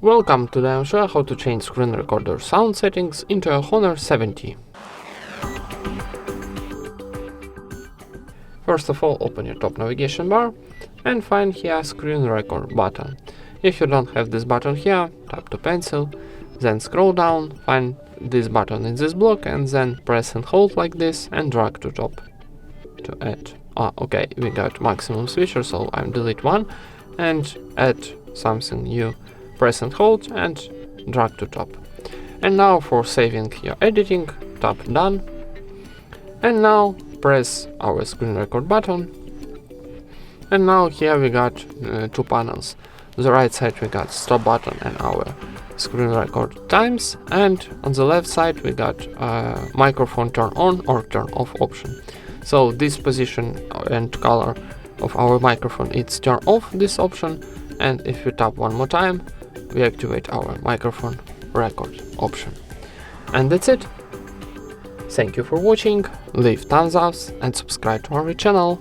Welcome, today I'll show you how to change screen recorder sound settings into a Honor 70. First of all, open your top navigation bar and find here screen record button. If you don't have this button here, tap to pencil, then scroll down, find this button in this block and then press and hold like this and drag to top to add. Okay, we got maximum switcher, so I'm delete one and add something new. Press and hold and drag to top. And now for saving your editing, tap done. And now press our screen record button. And now here we got two panels. On the right side we got stop button and our screen record times, and on the left side we got microphone turn on or turn off option. So this position and color of our microphone, it's turn off this option, and if we tap one more time we activate our microphone record option. And that's it. Thank you for watching, leave thumbs up and subscribe to our channel.